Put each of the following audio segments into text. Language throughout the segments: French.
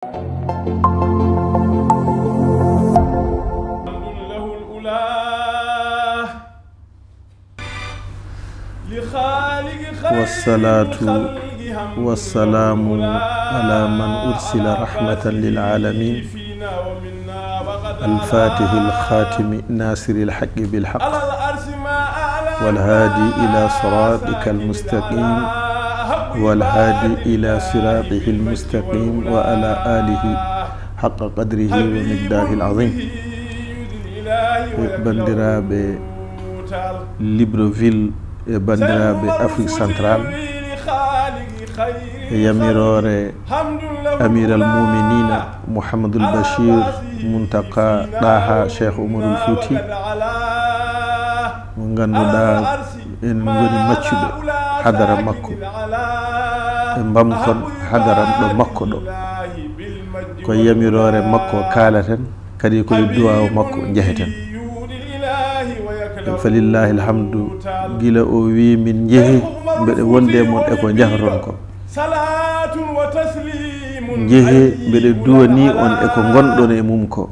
والصلاة والسلام على من أرسل رحمة للعالمين الفاتح الخاتم ناصر الحق بالحق والهادي إلى صراطك المستقيم والهادي إلى صراطه المستقيم وعلى آله حق قدره ومقداره العظيم. بندرابي ليبروفيل bandiraɓe Afrique centrale yamirore amiral muminina Mouhamadoul Bachir Muntaka Daha Cheikh Oumarul Fouti mo ganduɗa en goni maccuɓe hadara makko e bamkon hadaram ɗo makko ɗo ko yamirore makko kalaten kadi koye duwaw makko jeheten. Falillahi alhamdu gila o wi min jeehi mbeɗe wonde mon eko jahron ko jeehi mbeɗe duwani on eko gonɗon e mum ko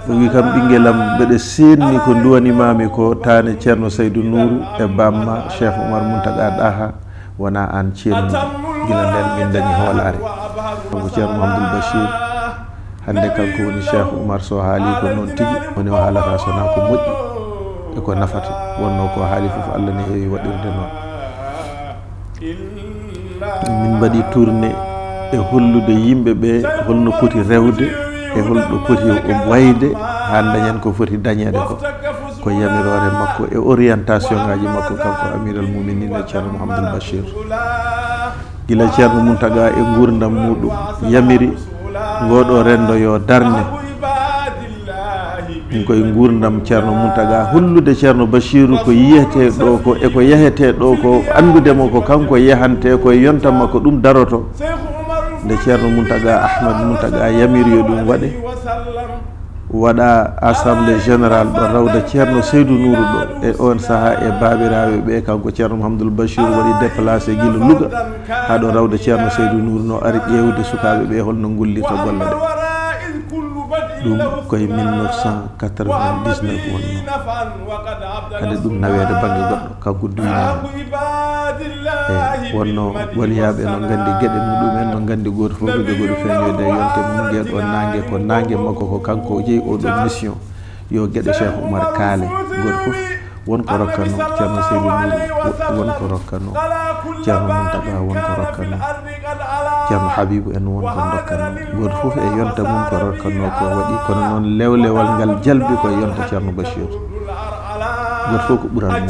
o wi kam ɓinguelam mbeɗe senni ko duwanimami ko tane ceerno Seydou Nourou e bamma Cheikh Oumar Mountaga Daha wona an ceerno gila nden min dañi hoolare ko ceerno Mouhamadoul Bachir hande kanko woni Cheikh Oumar so haali ko noon tigi woni o haalata sona ko moƴƴi e ko nafata wonno ko haali fof Allah ne heewi waɗirde noon. Min mbaɗi tourné e hollude yimɓe ɓe holno poti rewde e holɗo poti wayde ha dañen ko foti dañede ko yamirore makko e orientation ngaji makko kanko amiral muminina ceerno Mouhamadoul Bachir gila ceerno Mountaga e gurdam muɗum yamiri ngoɗo rendo yo darne ɗum koye gurdam ceerno Mountaga hollude ceerno Bachiru ko yiyete ɗo ko eko yahete ɗo ko andudemo ko kanko yahante koye yontama ko ɗum daroto nde ceerno Mountaga Ahmad Mountaga yamiri yo ɗum waɗe waɗa assemblée générale ɗo rawda ceerno Seydou Nourou ɗo e on saaha e babiraɓe ɓe kanko ceerno Mouhamadoul Bachir waɗi déplacé guila Louga ha ɗo rawda ceerno Seydou Nourou no ari ƴewde sukaɓe ɓe holno gullita golle ɗe ɗum koye 1999 wonno hade ɗum nawede banggue goɗɗo kanko duyinama e wonno waliyaɓe no gandi gueɗe muɗumen no gandi goto foof ko jogoɗo feñoyde yonte mum gueɗo nangue ko nangue makko ko kanko jeeyi oɗo mission yo gueɗe Cheikh Oumar kaale goto foof wonko rokkano ceerno Seydou Nourou wonko rokkano ceerno Mountaga wonko rokkano ceerno Habibou en wonko dokkano goto foof e yonta mum ko rokkano ko waɗi kono noon lewlewal ngal jalbi koye yonta ceerno Bachir goto foof ko ɓural mum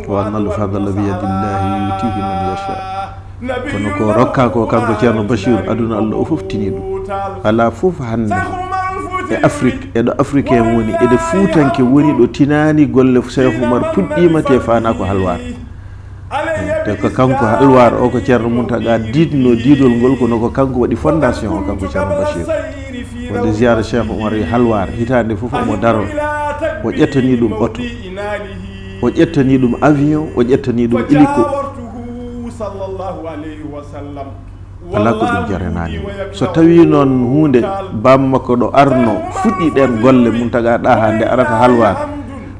wa annal fadla bi yadillahi yutihi man yasha kono ko rokka ko kanko ceerno Bachir aduna Allah o foof tini ɗum ala foof hande e Afrique eɗo africain woni eɗe fuutanke woni ɗo tinani golle Cheikh Oumar puɗɗima te fana ko halwar te ko kanko halwar o ko ceerno Mountaga didno didol ngol kono ko kanko waɗi fondation o kanko ceerno Bachir wonde ziyara Cheikh Oumar halwar hitande foof omo daro o ƴettani ɗum auto o ƴettani ɗum avion o ƴettani ɗum hélico ala ko ɗum jaranani so tawi noon hunde bamma ko ɗo arno fuɗɗi ɗen golle Mountaga Daha nde arata halwar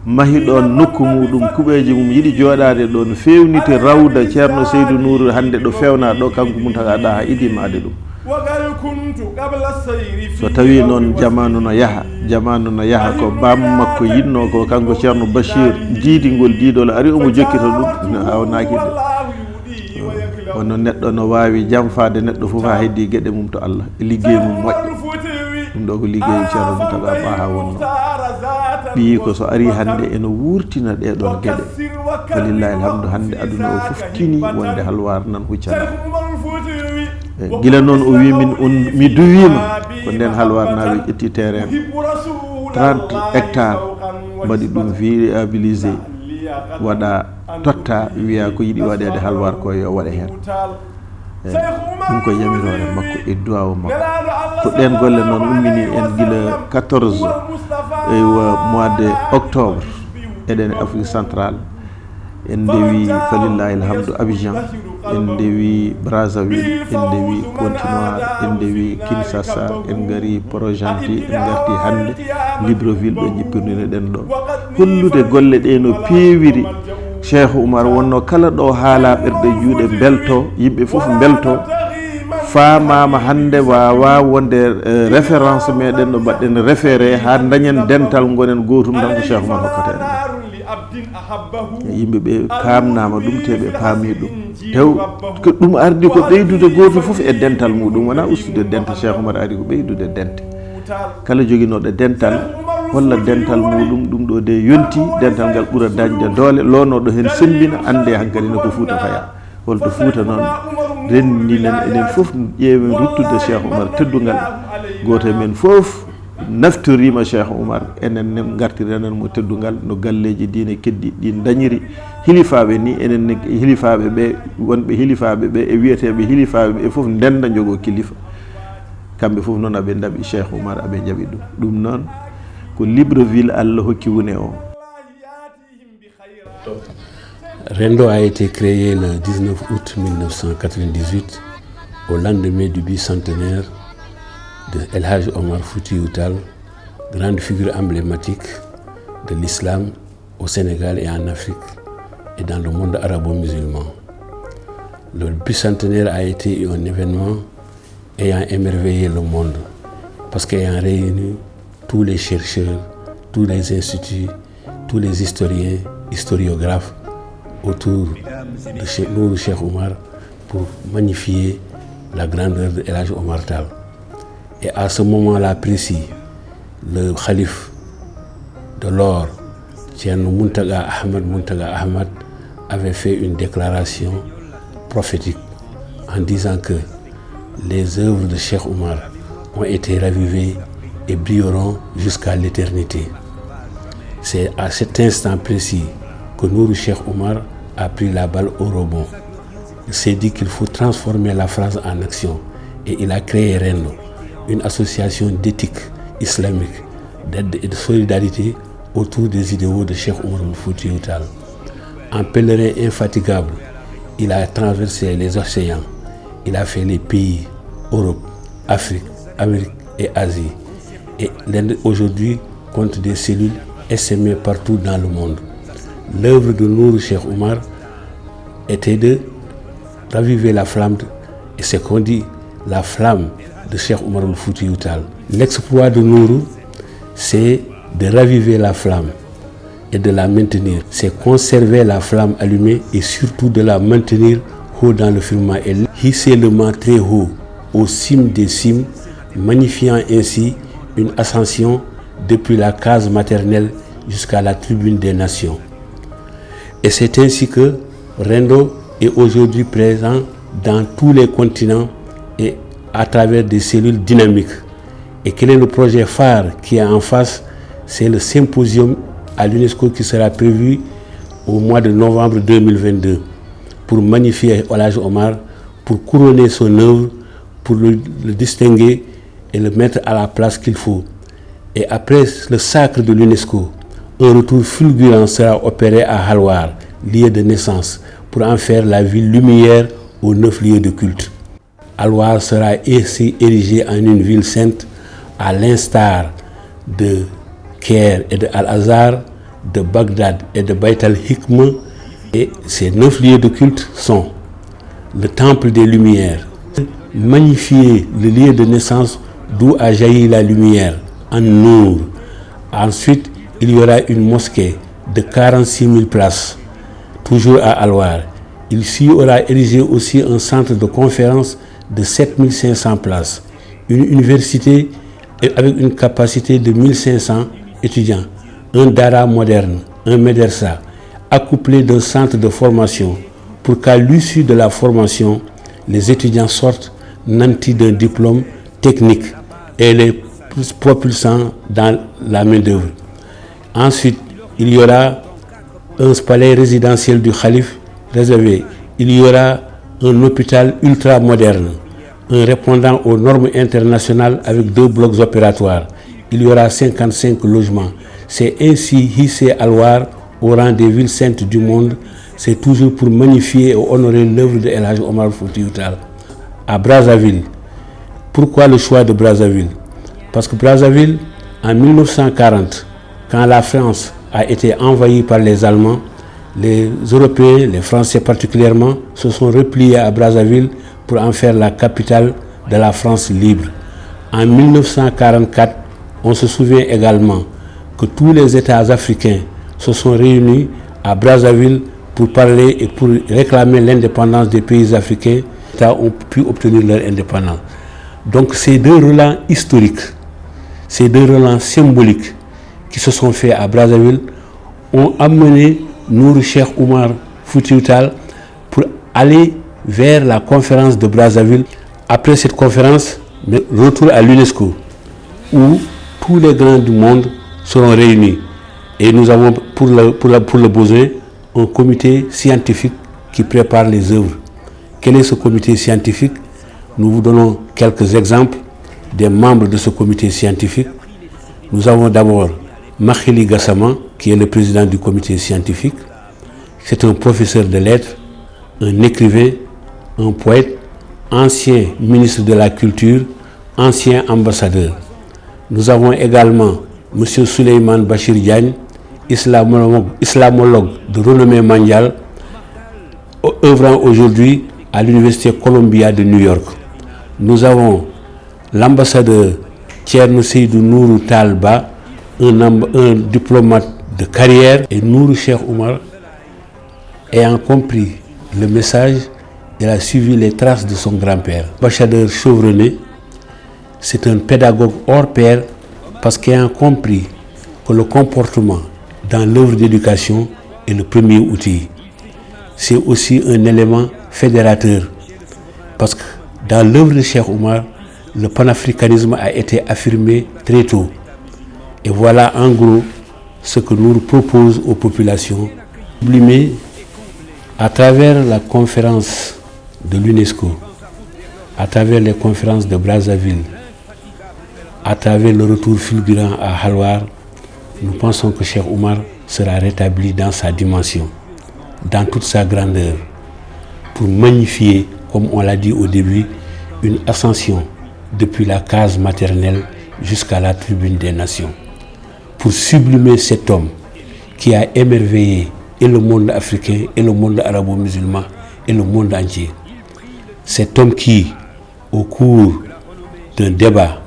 mahi ɗon nokku muɗum kuɓeji mum yiɗi joɗade ɗon fewnite rawda ceerno Seydou Nourou hande ɗo fewna ɗo kanko Mountaga Daha idima ade ɗum so tawi noon jamanu no yaha ko bammakko yinno ko kanko ceerno Bachir diidingol diidol ari omo jokkita ɗum no hawnakide wono neɗɗo no wawi jamfade neɗɗo foof ha heddi gueɗe mum to Allah e liggey mum moƴƴo ɗum ɗo ko liggeyu ceerno Mountaga Daha wonno ɓi ko so ari hande eno wurtina ɗeɗon gueɗe walillahi alhamdu hande aduna o foof tini wonde halwar nan huccana gila noon o wi mi duwima ko nden halwar nawi ƴetti terrain 30 hectares mbaɗi ɗum viabilisé waɗa totta wiya ko yiɗi waɗede halwar ko yo waɗe hen ɗum ko yamirore makko e duwaw makko ko ɗen golle noon ummini en gila 14 mois de octobre eɗen Afrique centrale en dewi falillahi alhamdu Abidjan en dewi Brazzaville, en dewi Pointe-Noire, en dewi Kinshasa, en gari Port-Gentil, en garti hande Libreville ɗo jippirduno ɗen ɗo hollude golle ɗe no peewiri. Cheikh Oumar wonno kala ɗo haala ɓerɗe juuɗe belto, yimɓe fof belto, famama hande wawa wonde référence meɗen no mbaɗɗen référé ha dañen dental gonen gotum tan ko Cheikh Oumar hokkata en yimɓe ɓe pamnama ɗum te ɓe paami ɗum tew ko ɗum ardi ko ɓeydude goto foof e dental muɗum wona ustude dente. Cheikh Oumar ari ko ɓeydude dente, kala joguinoɗo dental holla dental muɗum ɗum ɗo de yonti dental ngal ɓuura dañde doole, loonoɗo hen sembina ande hankkadi no ko Fouta faya holto Fouta noon renndinen enen fof ƴeewen ruttude Cheikh Oumar teddugal. Goto men fof naftorima Cheikh Oumar, enen gartirenen mo teddugal no galleji diine keddi ɗin dañiri hilifaɓe ni. Enen hilifaɓe ɓe wonɓe hilifaɓe ɓe e wiyeteɓe hilifaɓe ɓe fof ndenda jogo kilifa, kamɓe fof noon aɓe daaɓi Cheikh Oumar, aɓe jaɓi ɗum noon ko Libreville Allah hokki wune o. Rendo a été créé le 19 août 1998 au lendemain du bicentenaire de El Hadj Omar Foutiyou Tall, grande figure emblématique de l'islam au Sénégal et en Afrique et dans le monde arabo-musulman. Le bicentenaire a été un événement ayant émerveillé le monde parce qu'ayant réuni tous les chercheurs, tous les instituts, tous les historiens, historiographes autour de Cheikh Oumar pour magnifier la grandeur de El Hadj Omar Tall. Et à ce moment-là précis, le calife de l'or, Thierno Mountaga Ahmad, avait fait une déclaration prophétique en disant que les œuvres de Cheikh Oumar ont été ravivées et brilleront jusqu'à l'éternité. C'est à cet instant précis que Nourou Cheikh Oumar a pris la balle au rebond. Il s'est dit qu'il faut transformer la phrase en action et il a créé Rendo, une association d'éthique islamique, d'aide et de solidarité autour des idéaux de Cheikh Oumar Foutiyou Tall. En pèlerin infatigable, il a traversé les océans, il a fait les pays, Europe, Afrique, Amérique et Asie. Et l'Inde aujourd'hui compte des cellules essaimées partout dans le monde. L'œuvre de Nourou Cheikh Oumar était de raviver la flamme, et c'est qu'on dit la flamme de Cheikh Oumar Foutiyou Tall. L'exploit de Nourou, c'est de raviver la flamme et de la maintenir. C'est conserver la flamme allumée et surtout de la maintenir haut dans le firmament et hisser le mât très haut, aux cimes des cimes, magnifiant ainsi une ascension depuis la case maternelle jusqu'à la tribune des nations. Et c'est ainsi que Rendo est aujourd'hui présent dans tous les continents et à travers des cellules dynamiques. Et quel est le projet phare qui est en face? C'est le symposium à l'UNESCO qui sera prévu au mois de novembre 2022 pour magnifier El Hadj Omar, pour couronner son œuvre, pour le distinguer et le mettre à la place qu'il faut. Et après le sacre de l'UNESCO, un retour fulgurant sera opéré à Halwar, lieu de naissance, pour en faire la ville lumière aux 9 lieux de culte. Halwar sera ainsi érigée en une ville sainte, à l'instar de Caire et de Al-Azhar, de Bagdad et de Bayt al-Hikma. Et ces 9 lieux de culte sont le temple des lumières, magnifier le lieu de naissance d'où a jailli la lumière, en Nour. Ensuite, il y aura une mosquée de 46 000 places, toujours à Halwar. Il y aura érigé aussi un centre de conférence de 7 500 places, une université avec une capacité de 1500 étudiants, un dara moderne, un médersa, accouplé d'un centre de formation pour qu'à l'issue de la formation, les étudiants sortent nantis d'un diplôme technique et les propulsant dans la main-d'œuvre. Ensuite, il y aura un palais résidentiel du calife réservé. Il y aura un hôpital ultra moderne, un répondant aux normes internationales avec 2 blocs opératoires. Il y aura 55 logements. C'est ainsi hissé Halwar au rang des villes saintes du monde c'est toujours pour magnifier et honorer l'œuvre de El Hadj Omar Foutiyou Tall. À Brazzaville, pourquoi le choix de Brazzaville? Parce que Brazzaville, en 1940, quand la France a été envahie par les Allemands, les Européens, les Français particulièrement, se sont repliés à Brazzaville pour en faire la capitale de la France libre. En 1944, on se souvient également que tous les États africains se sont réunis à Brazzaville pour parler et pour réclamer l'indépendance des pays africains. Les États ont pu obtenir leur indépendance. Donc ces deux relents historiques, ces deux relents symboliques qui se sont faits à Brazzaville ont amené Nour Cheikh Oumar Foutiyou Tall pour aller vers la conférence de Brazzaville. Après cette conférence, retour à l'UNESCO, où tous les grands du monde seront réunis. Et nous avons pour le besoin un comité scientifique qui prépare les œuvres. Quel est ce comité scientifique? Nous vous donnons quelques exemples des membres de ce comité scientifique. Nous avons d'abord Makhili Gassama, qui est le président du comité scientifique. C'est un professeur de lettres, un écrivain, un poète, ancien ministre de la Culture, ancien ambassadeur. Nous avons également M. Souleymane Bachir Diagne, islamologue de renommée mondiale, œuvrant aujourd'hui à l'Université Columbia de New York. Nous avons l'ambassadeur Thierno Seydou Nourou Tall Ba, un diplomate de carrière, et Nour Cheikh Oumar, ayant compris le message, il a suivi les traces de son grand-père. L'ambassadeur chevronné, c'est un pédagogue hors pair parce qu'ayant compris que le comportement dans l'œuvre d'éducation est le premier outil. C'est aussi un élément fédérateur parce que dans l'œuvre de Cheikh Oumar, le panafricanisme a été affirmé très tôt. Et voilà en gros ce que nous propose aux populations. Sublimer à travers la conférence de l'UNESCO, à travers les conférences de Brazzaville, à travers le retour fulgurant à Halwar, nous pensons que Cheikh Oumar sera rétabli dans sa dimension, dans toute sa grandeur, pour magnifier, comme on l'a dit au début, une ascension depuis la case maternelle jusqu'à la tribune des nations, pour sublimer cet homme qui a émerveillé et le monde africain et le monde arabo-musulman et le monde entier. Cet homme qui, au cours d'un débat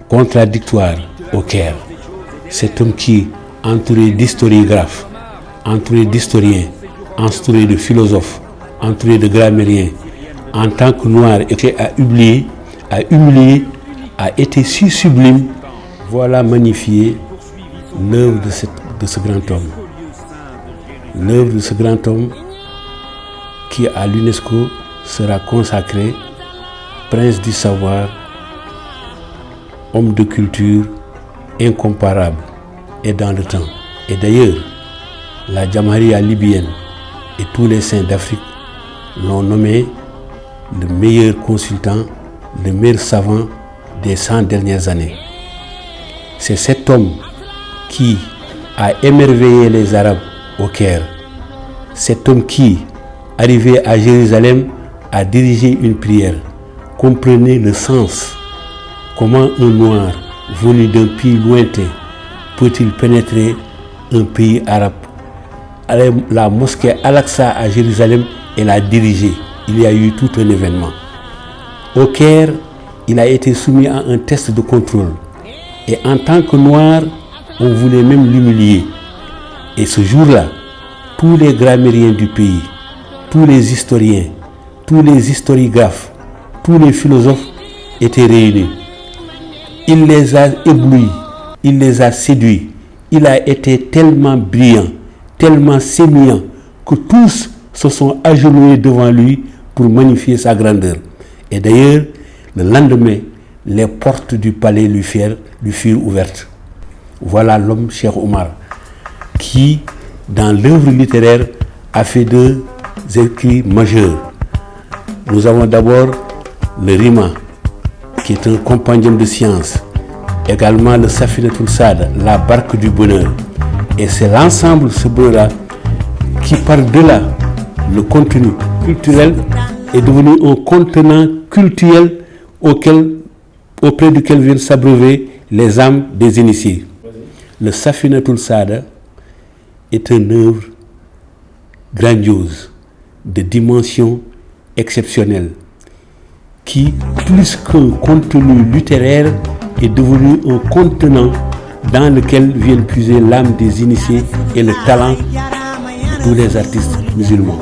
contradictoire au Caire, cet homme qui, entouré d'historiographes, entouré d'historiens, entouré de philosophes, entouré de grammairiens, en tant que noir, a humilié, a été si sublime. Voilà magnifier l'œuvre de ce grand homme. L'œuvre de ce grand homme qui à l'UNESCO sera consacré prince du savoir, homme de culture incomparable et dans le temps. Et d'ailleurs, la Jamaria libyenne et tous les saints d'Afrique l'ont nommé le meilleur consultant, le meilleur savant des 100 dernières années. C'est cet homme qui a émerveillé les Arabes au Caire. Cet homme qui, arrivé à Jérusalem, a dirigé une prière. Comprenez le sens. Comment un noir venu d'un pays lointain peut-il pénétrer un pays arabe? La mosquée Al-Aqsa à Jérusalem, elle a dirigé. Il y a eu tout un événement. Au Caire, il a été soumis à un test de contrôle. Et en tant que noir, on voulait même l'humilier. Et ce jour-là, tous les grammairiens du pays, tous les historiens, tous les historiographes, tous les philosophes étaient réunis. Il les a éblouis, il les a séduits. Il a été tellement brillant, tellement sémillant, que tous se sont agenouillés devant lui pour magnifier sa grandeur. Et d'ailleurs, le lendemain, les portes du palais lui furent ouvertes. Voilà l'homme Cheikh Oumar qui, dans l'œuvre littéraire, a fait deux écrits majeurs. Nous avons d'abord le Rima, qui est un compendium de sciences. Également le Safinatul Saada, la barque du bonheur. Et c'est l'ensemble, ce bonheur-là, qui par-delà le contenu culturel est devenu un contenant cultuel auprès duquel viennent s'abreuver les âmes des initiés. Le Safinatul Saada est une œuvre grandiose, de dimension exceptionnelle, qui, plus qu'un contenu littéraire, est devenu un contenant dans lequel viennent puiser l'âme des initiés et le talent de tous les artistes musulmans.